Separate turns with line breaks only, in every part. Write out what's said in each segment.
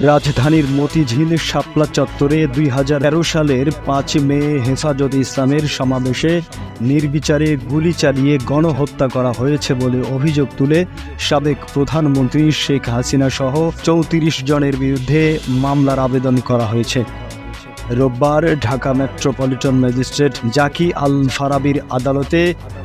রাজধানীর মতিঝিল শাপলা চত্বরে 2013 সালের 5 মে হেফাজতে ইসলামের সমাবেশে নির্বিচারে গুলি চালিয়ে গণহত্যা করা হয়েছে বলে অভিযোগ তুলে সাবেক প্রধানমন্ত্রী শেখ হাসিনা সহ 34 জনের বিরুদ্ধে মামলার আবেদন করা হয়েছে। রোববার ঢাকা মেট্রোপলিটন ম্যাজিস্ট্রেট জাকি আল ফারাবীর আদালতে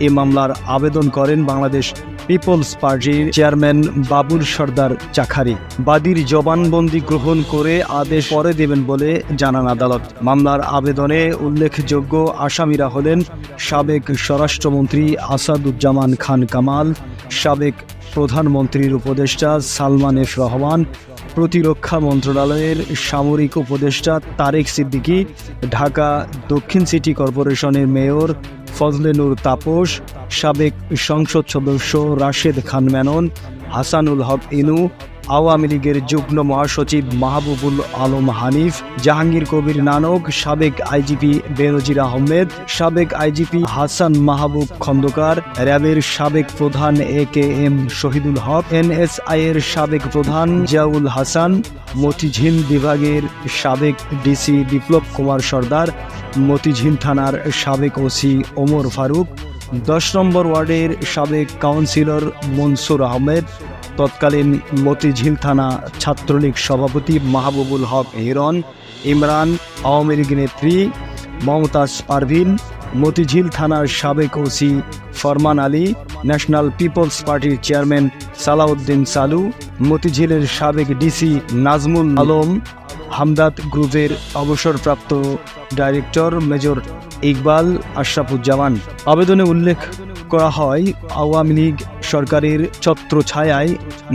এ মামলার আবেদন করেন বাংলাদেশ পিপলস পার্টির চেয়ারম্যান বাবুল সরদার চাখারি। বাদীর জবানবন্দি গ্রহণ করে আদেশ পরে দেবেন বলে জানান আদালত। মামলার আবেদনে উল্লেখযোগ্য আসামিরা হলেন সাবেক স্বরাষ্ট্রমন্ত্রী আসাদুজ্জামান খান কামাল, সাবেক প্রধানমন্ত্রীর উপদেষ্টা সালমান এফ রহমান, প্রতিরক্ষা মন্ত্রণালয়ের সামরিক উপদেষ্টা তারেক সিদ্দিকী, ঢাকা দক্ষিণ সিটি কর্পোরেশনের মেয়র ফজলে নূর তাপস, সাবেক সংসদ সদস্য রাশেদ খান মেনন, হাসানুল হক ইনু, আওয়ামী লীগের যুগ্ম মহাসচিব মাহবুবুল আলম হানিফ, জাহাঙ্গীর কবির নানক, সাবেক আইজিপি বেনজির আহমেদ, সাবেক আইজিপি হাসান মাহবুব খন্দকার, র্যাবের সাবেক প্রধান AKM শহীদুল হক, NSI এর সাবেক প্রধান জিয়াউল হাসান, মতিঝিল বিভাগের সাবেক ডিসি বিপ্লব কুমার সর্দার, মতিঝিল থানার সাবেক ওসি ওমর ফারুক, 10 নম্বর ওয়ার্ডের সাবেক কাউন্সিলর মনসুর আহমেদ, তৎকালীন মতিঝিল থানা ছাত্রলীগ সভাপতি মাহবুবুল হক হিরণ, ইমরান, আওয়ামী লীগ নেত্রী মমতাজ পারভিন, মতিঝিল থানার সাবেক ওসি ফরমান আলী, ন্যাশনাল পিপলস পার্টির চেয়ারম্যান সালাউদ্দিন সালু, মতিঝিলের সাবেক ডিসি নাজমুল আলম, হামদাদ গ্রুপের অবসরপ্রাপ্ত ডাইরেক্টর মেজর ইকবাল আশরাফুজ্জামান। আবেদনে উল্লেখ করা হয়, আওয়ামী লীগ সরকারের ছত্রছায়ায়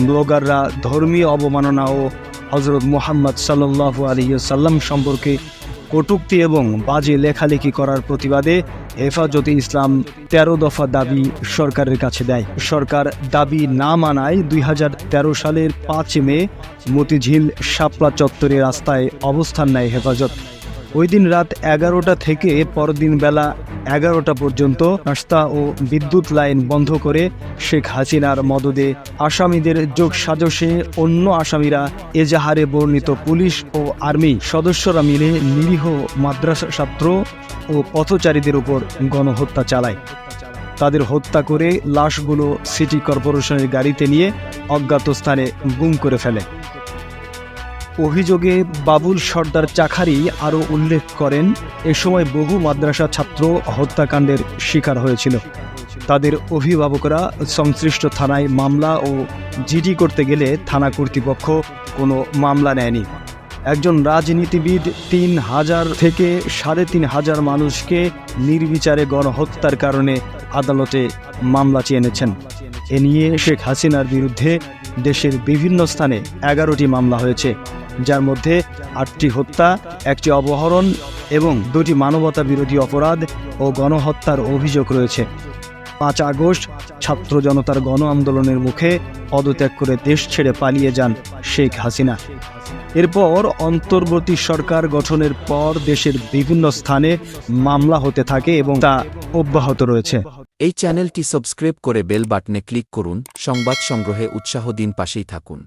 ব্লগাররা ধর্মীয় অবমাননা ও হযরত মুহাম্মদ সাল্লাল্লাহু আলাইহি ওয়াসাল্লাম সম্পর্কে কটূক্তি এবং বাজে লেখালেখি করার প্রতিবাদে হেফাজতে ইসলাম 13 দফা দাবি সরকারের কাছে দেয়। সরকার দাবি না মানায় 2013 সালের 5 মে মতিঝিল শাপলা চত্বরের রাস্তায় অবস্থান নেয় হেফাজত। ওই দিন রাত 11টা থেকে পরদিন বেলা 11টা পর্যন্ত রাস্তা ও বিদ্যুৎ লাইন বন্ধ করে শেখ হাসিনার মদদে আসামিদের যোগসাজশে অন্য আসামিরা এজাহারে বর্ণিত পুলিশ ও আর্মি সদস্যরা মিলে নিরীহ মাদ্রাসা ছাত্র ও পথচারীদের উপর গণহত্যা চালায়। তাদের হত্যা করে লাশগুলো সিটি কর্পোরেশনের গাড়িতে নিয়ে অজ্ঞাত স্থানে গুম করে ফেলে। অভিযোগে বাবুল সরদার চাখারি আরও উল্লেখ করেন, এ সময় বহু মাদ্রাসা ছাত্র হত্যাকাণ্ডের শিকার হয়েছিল। তাদের অভিভাবকরা সংশ্লিষ্ট থানায় মামলা ও জিডি করতে গেলে থানা কর্তৃপক্ষ কোনো মামলা নেয়নি। একজন রাজনীতিবিদ 3000 থেকে 3500 মানুষকে নির্বিচারে গণহত্যার কারণে আদালতে মামলা চেয়ে এনেছেন। এ নিয়ে শেখ হাসিনার বিরুদ্ধে দেশের বিভিন্ন স্থানে 11টি মামলা হয়েছে, যার মধ্যে 8টি হত্যা, 1টি অপহরণ এবং 2টি মানবতা বিরোধী অপরাধ ও গণহত্যার অভিযোগ রয়েছে। 5 আগস্ট ছাত্র জনতার গণ আন্দোলনের মুখে পদত্যাগ করে দেশ ছেড়ে পালিয়ে যান শেখ হাসিনা। এরপর অন্তর্বর্তী সরকার গঠনের পর দেশের বিভিন্ন স্থানে মামলা হতে থাকে এবং তা অব্যাহত রয়েছে।
এই চ্যানেলটি সাবস্ক্রাইব করে বেল বাটনে ক্লিক করুন। সংবাদ সংগ্রহে উৎসাহ দিন, পাশেই থাকুন।